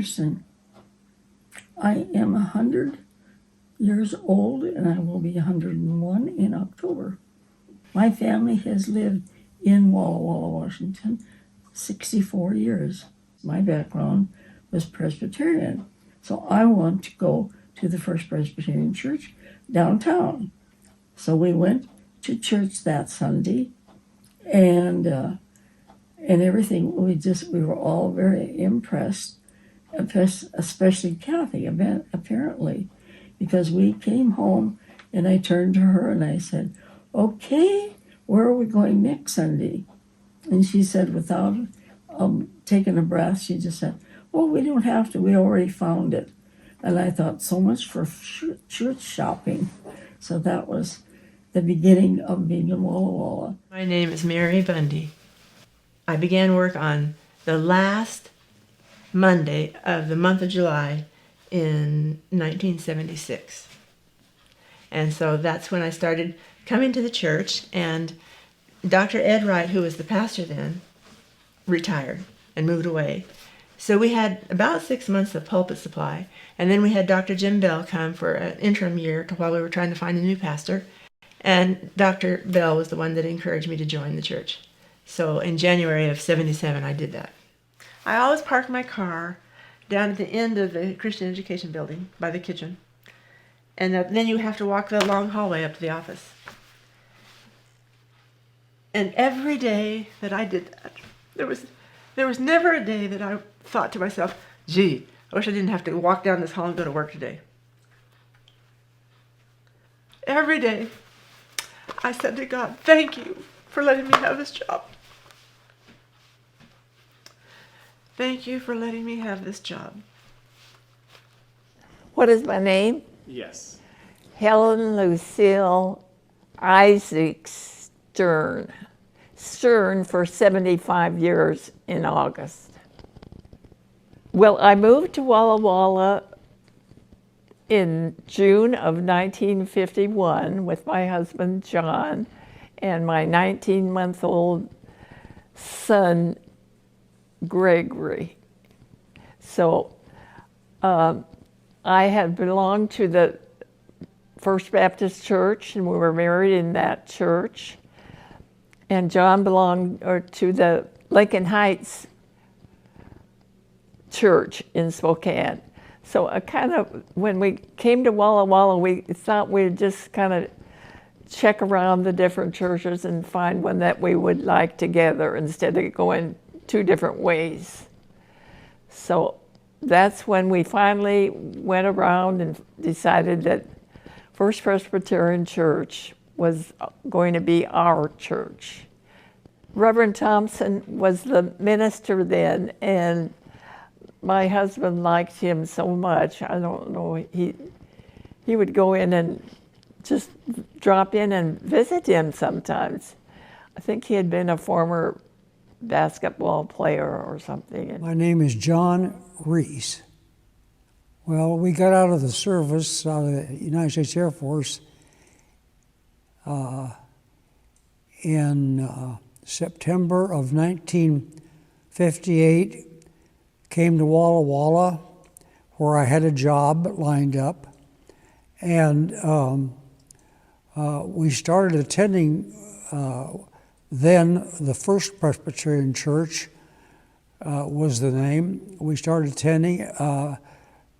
Anderson. I am 100 years old, and I will be 101 in October. My family has lived in Walla Walla, Washington, 64 years. My background was Presbyterian, so I want to go to the First Presbyterian Church downtown. So we went to church that Sunday, and everything. We were all very impressed, especially Kathy, apparently, because we came home and I turned to her and I said, "Okay, where are we going next Sunday?" And she said, without taking a breath, she just said, "Oh, we don't have to. We already found it." And I thought, so much for church shopping. So that was the beginning of being in Walla Walla. My name is Mary Bundy. I began work on the last Monday of the month of July in 1976. And so that's when I started coming to the church, and Dr. Ed Wright, who was the pastor then, retired and moved away. So we had about 6 months of pulpit supply, and then we had Dr. Jim Bell come for an interim year while we were trying to find a new pastor. And Dr. Bell was the one that encouraged me to join the church. So in January of 77, I did that. I always parked my car down at the end of the Christian Education building by the kitchen. And then you have to walk the long hallway up to the office. And every day that I did that, there was never a day that I thought to myself, gee, I wish I didn't have to walk down this hall and go to work today. Every day, I said to God, thank you for letting me have this job. Thank you for letting me have this job. What is my name? Yes. Helen Lucille Isaac Stern. Stern for 75 years in August. Well, I moved to Walla Walla in June of 1951 with my husband John and my 19-month-old son Gregory. So I had belonged to the First Baptist Church, and we were married in that church. And John belonged to the Lincoln Heights Church in Spokane. So when we came to Walla Walla, we thought we'd just kind of check around the different churches and find one that we would like together instead of going two different ways. So that's when we finally went around and decided that First Presbyterian Church was going to be our church. Reverend Thompson was the minister then, and my husband liked him so much. I don't know, he would go in and just drop in and visit him sometimes. I think he had been a former basketball player or something. My name is John Reese. Well, we got out of the service, out of the United States Air Force, in September of 1958, came to Walla Walla, where I had a job lined up, and we started attending then the First Presbyterian Church was the name. We started attending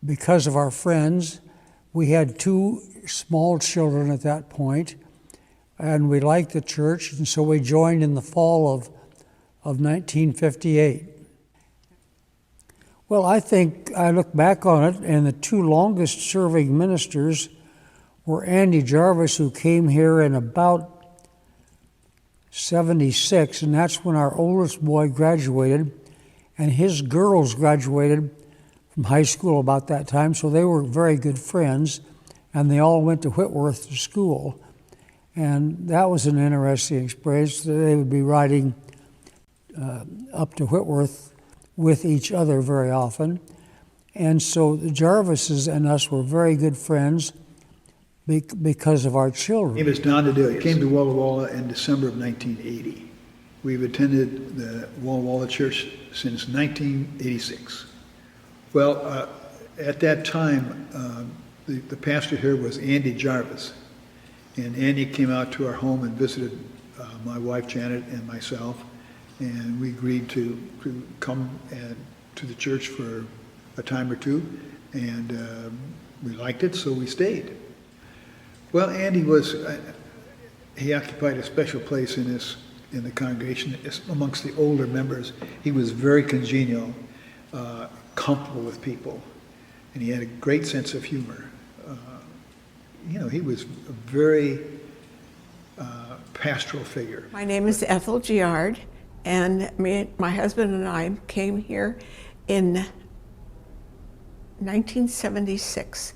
because of our friends. We had 2 small children at that point, and we liked the church, and so we joined in the fall of 1958. Well, I think I look back on it, and the 2 longest serving ministers were Andy Jarvis, who came here in about 76, and that's when our oldest boy graduated, and his girls graduated from high school about that time, so they were very good friends, and they all went to Whitworth to school. And that was an interesting experience. They would be riding up to Whitworth with each other very often. And so the Jarvises and us were very good friends because of our children. My name is Don DeDille. Came to Walla Walla in December of 1980. We've attended the Walla Walla Church since 1986. Well, at that time, the pastor here was Andy Jarvis. And Andy came out to our home and visited my wife Janet and myself. And we agreed to come to the church for a time or two. And we liked it, so we stayed. Well, Andy he occupied a special place in the congregation amongst the older members. He was very congenial, comfortable with people, and he had a great sense of humor. He was a very pastoral figure. My name is Ethel Giard, and my husband and I came here in 1976,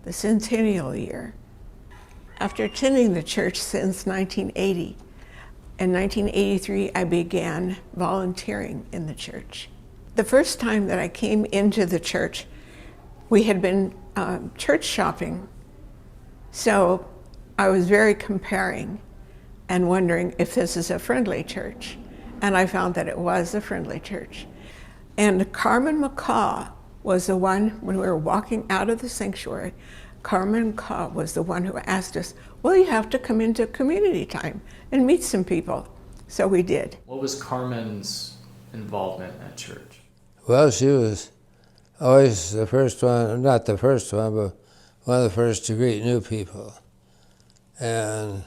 the centennial year. After attending the church since 1980, in 1983 I began volunteering in the church. The first time that I came into the church, we had been church shopping, so I was very comparing and wondering if this is a friendly church. And I found that it was a friendly church. And Carmen McCaw was the one, when we were walking out of the sanctuary, Carmen McCaw was the one who asked us, well, you have to come into community time and meet some people. So we did. What was Carmen's involvement at church? Well, she was always the first one, not the first one, but one of the first to greet new people and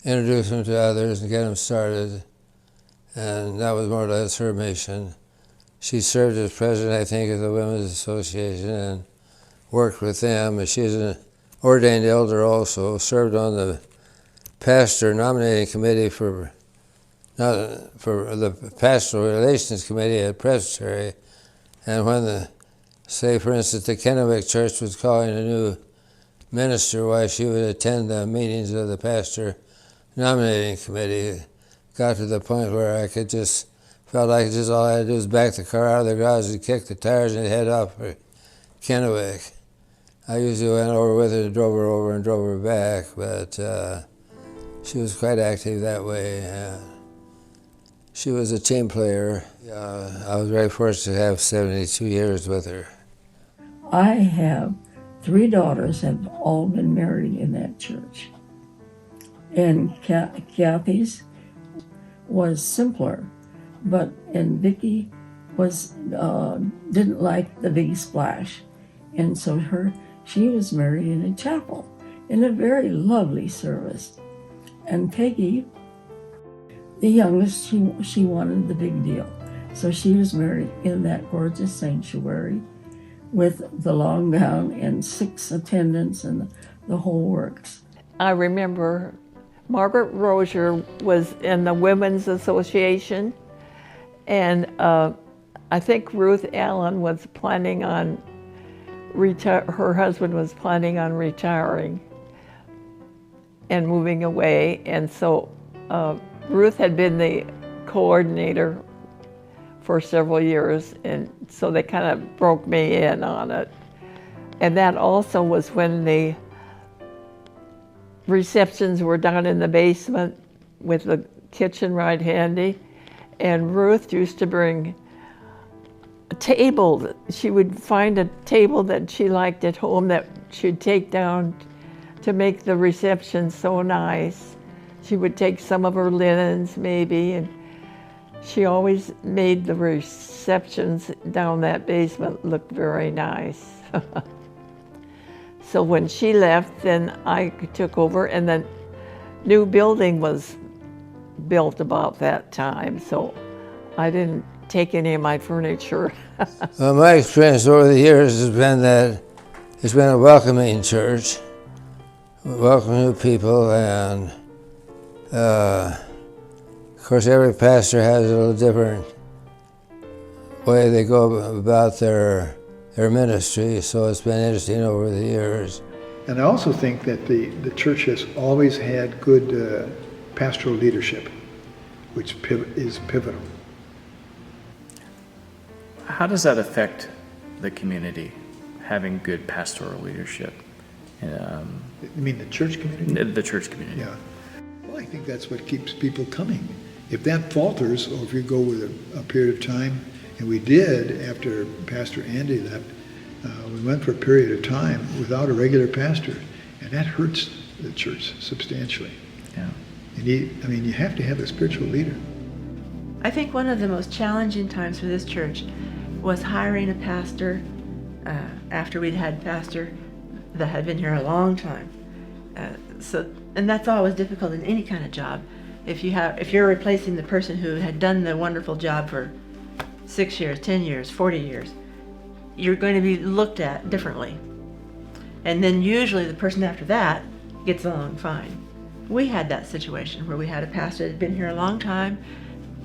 introduce them to others and get them started. And that was more or less her mission. She served as president, I think, of the Women's Association and worked with them. But she's an ordained elder also, served on the pastor nominating committee for the Pastoral Relations Committee at Presbyterian. And when say for instance, the Kennewick Church was calling a new minister, why she would attend the meetings of the pastor nominating committee. Got to the point where I felt like all I had to do was back the car out of the garage and kick the tires and head off for Kennewick. I usually went over with her and drove her over and drove her back, but she was quite active that way. She was a team player. I was very fortunate to have 72 years with her. I have 3 daughters have all been married in that church. And Kathy's was simpler, and Vicki didn't like the big splash. And so she was married in a chapel in a very lovely service. And Peggy, the youngest, she wanted the big deal. So she was married in that gorgeous sanctuary with the long gown and 6 attendants and the whole works. I remember Margaret Rozier was in the Women's Association, and I think Ruth Allen was planning on her husband was planning on retiring and moving away, and so Ruth had been the coordinator for several years, and so they kind of broke me in on it. And that also was when the receptions were down in the basement with the kitchen right handy, and Ruth used to bring a table. She would find a table that she liked at home that she'd take down to make the reception so nice. She would take some of her linens maybe, and she always made the receptions down that basement look very nice. So when she left, then I took over, and the new building was built about that time, so I didn't take any of my furniture. Well, my experience over the years has been that it's been a welcoming church, welcoming new people, and of course every pastor has a little different way they go about their ministry, so it's been interesting over the years. And I also think that the church has always had good pastoral leadership, which is pivotal. How does that affect the community, having good pastoral leadership? You mean the church community? The church community. Yeah. Well, I think that's what keeps people coming. If that falters, or if you go with a period of time, And we did, after Pastor Andy left, we went for a period of time without a regular pastor, and that hurts the church substantially. Yeah. And you have to have a spiritual leader. I think one of the most challenging times for this church was hiring a pastor after we'd had a pastor that had been here a long time. And that's always difficult in any kind of job. If you're replacing the person who had done the wonderful job for 6 years, 10 years, 40 years, you're going to be looked at differently. And then usually the person after that gets along fine. We had that situation where we had a pastor that had been here a long time,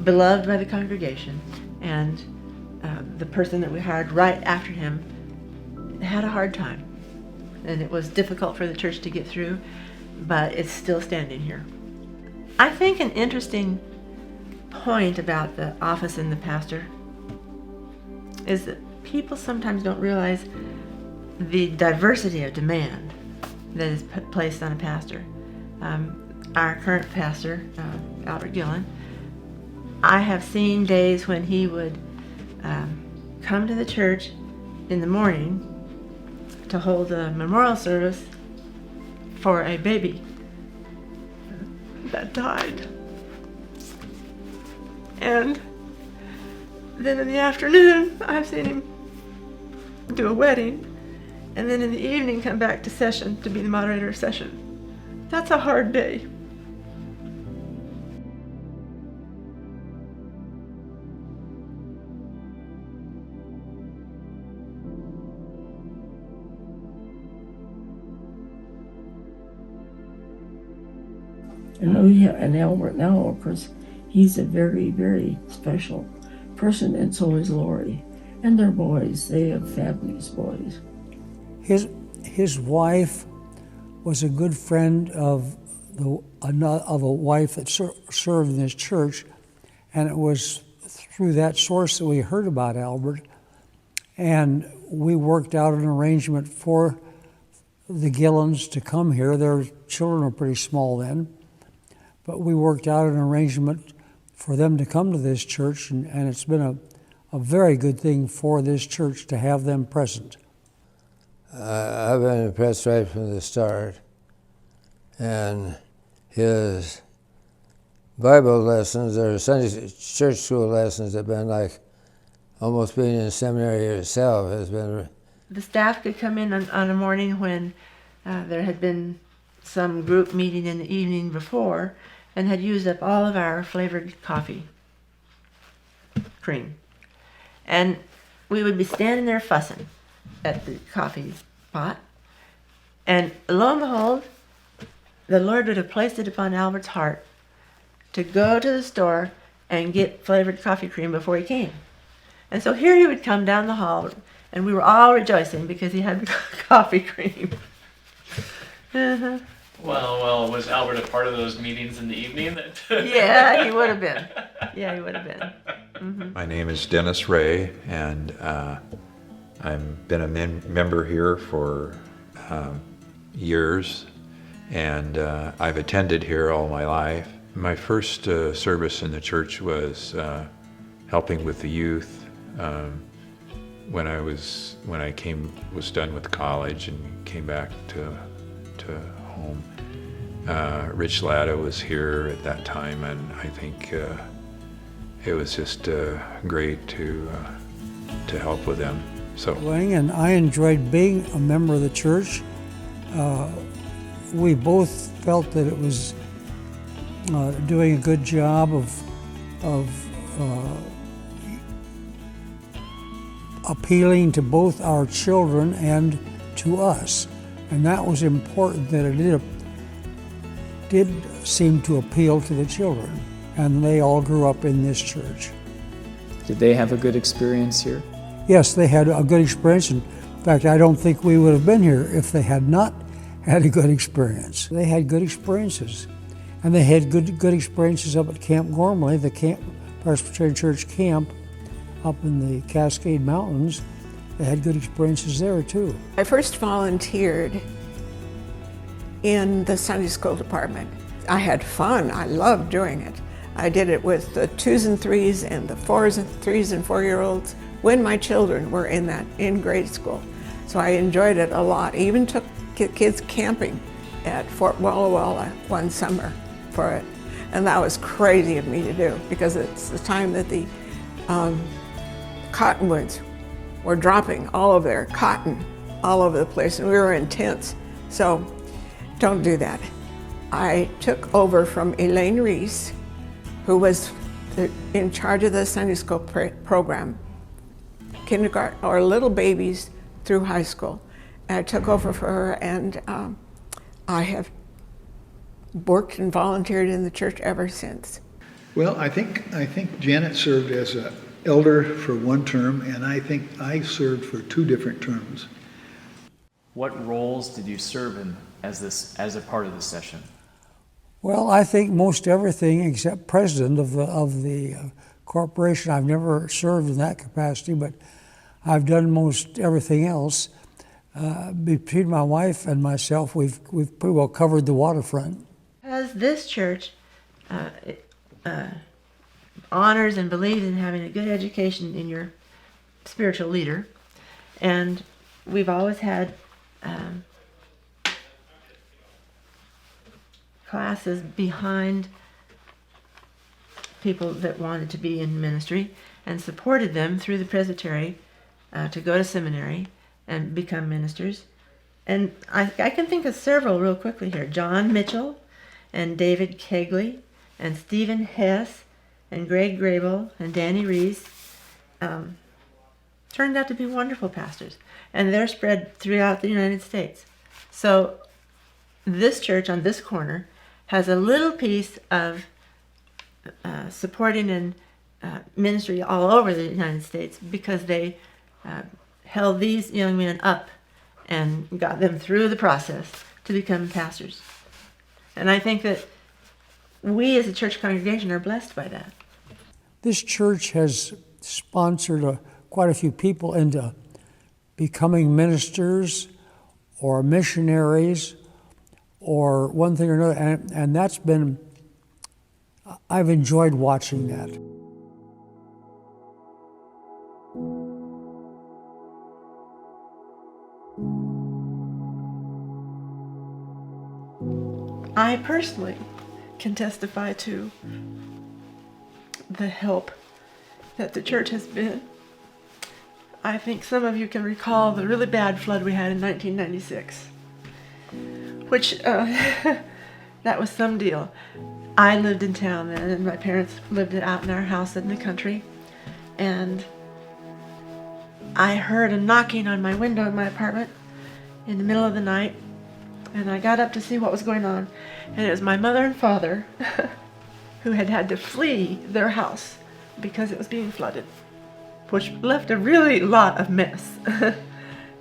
beloved by the congregation, and the person that we hired right after him had a hard time. And it was difficult for the church to get through, but it's still standing here. I think an interesting point about the office and the pastor is that people sometimes don't realize the diversity of demand that is placed on a pastor. Our current pastor, Albert Gillen, I have seen days when he would come to the church in the morning to hold a memorial service for a baby that died. And then in the afternoon, I've seen him do a wedding, and then in the evening come back to session to be the moderator of session. That's a hard day. And Albert now, of course, he's a very, very special person, and so is Lori. And their boys, they have fabulous boys. His wife was a good friend of a wife that served in his church, and it was through that source that we heard about Albert, and we worked out an arrangement for the Gillens to come here. Their children were pretty small then, but we worked out an arrangement for them to come to this church, and it's been a very good thing for this church to have them present. I've been impressed right from the start, and his Bible lessons or Sunday church school lessons have been like almost being in seminary yourself. Has been. The staff could come in on a morning when there had been some group meeting in the evening before and had used up all of our flavored coffee cream. And we would be standing there fussing at the coffee pot. And lo and behold, the Lord would have placed it upon Albert's heart to go to the store and get flavored coffee cream before he came. And so here he would come down the hall, and we were all rejoicing because he had coffee cream. Uh-huh. Well, was Albert a part of those meetings in the evening? Yeah, he would have been. Yeah, he would have been. Mm-hmm. My name is Dennis Ray, and I've been a member here for years, and I've attended here all my life. My first service in the church was helping with the youth when I was done with college and came back to home. Rich Latta was here at that time, and I think it was just great to help with them. So, And I enjoyed being a member of the church. We both felt that it was doing a good job of appealing to both our children and to us. And that was important, that it did seem to appeal to the children. And they all grew up in this church. Did they have a good experience here? Yes, they had a good experience. In fact, I don't think we would have been here if they had not had a good experience. They had good experiences. And they had good experiences up at Camp Gormley, the Presbyterian Church camp up in the Cascade Mountains. They had good experiences there too. I first volunteered in the Sunday school department. I had fun. I loved doing it. I did it with the 2s and 3s and the 4s and 3s and 4-year-olds when my children were in grade school. So I enjoyed it a lot. I even took kids camping at Fort Walla Walla one summer for it. And that was crazy of me to do because it's the time that the cottonwoods were dropping all of their cotton all over the place, and we were in tents. So don't do that. I took over from Elaine Reese, who was in charge of the Sunday school program, kindergarten or little babies through high school. And I took over for her, and I have worked and volunteered in the church ever since. Well, I think Janet served as an elder for one term, and I think I served for 2 different terms. What roles did you serve in as a part of the session? Well, I think most everything except president of the corporation. I've never served in that capacity, but I've done most everything else. Between my wife and myself, we've pretty well covered the waterfront. Because this church honors and believes in having a good education in your spiritual leader, and we've always had classes behind people that wanted to be in ministry and supported them through the presbytery to go to seminary and become ministers. And I can think of several real quickly here. John Mitchell and David Kegley and Stephen Hess and Greg Grable and Danny Reese turned out to be wonderful pastors. And they're spread throughout the United States. So this church on this corner has a little piece of supporting and ministry all over the United States because they held these young men up and got them through the process to become pastors. And I think that we as a church congregation are blessed by that. This church has sponsored quite a few people into becoming ministers or missionaries or one thing or another, and that's been, I've enjoyed watching that. I personally can testify to the help that the church has been. I think some of you can recall the really bad flood we had in 1996, which that was some deal. I lived in town then, and my parents lived out in our house in the country, and I heard a knocking on my window in my apartment in the middle of the night, and I got up to see what was going on, and it was my mother and father who had to flee their house because it was being flooded, which left a really lot of mess.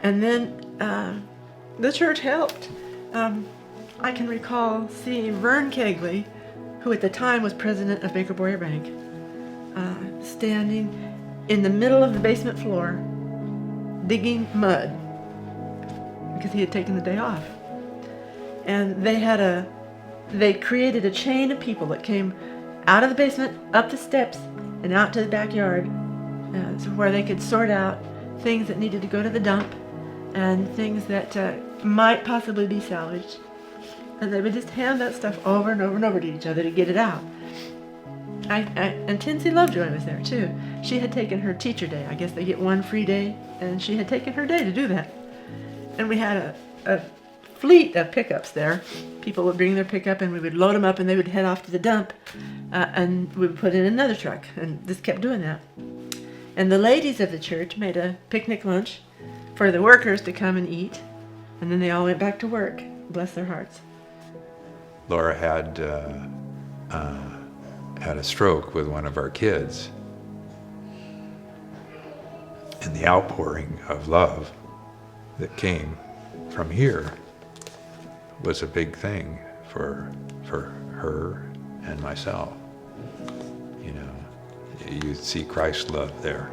And then the church helped. I can recall seeing Vern Kegley, who at the time was president of Baker Boyer Bank, standing in the middle of the basement floor digging mud because he had taken the day off. And they created a chain of people that came out of the basement, up the steps, and out to the backyard, so where they could sort out things that needed to go to the dump and things that might possibly be salvaged. And they would just hand that stuff over and over and over to each other to get it out. And Tinsy Lovejoy was there too. She had taken her teacher day. I guess they get one free day, and she had taken her day to do that. And we had a fleet of pickups there. People would bring their pickup, and we would load them up, and they would head off to the dump, and we would put in another truck, and just kept doing that. And the ladies of the church made a picnic lunch for the workers to come and eat, and then they all went back to work. Bless their hearts. Laura had a stroke with one of our kids, and the outpouring of love that came from here was a big thing for her and myself. You know, you see Christ's love there.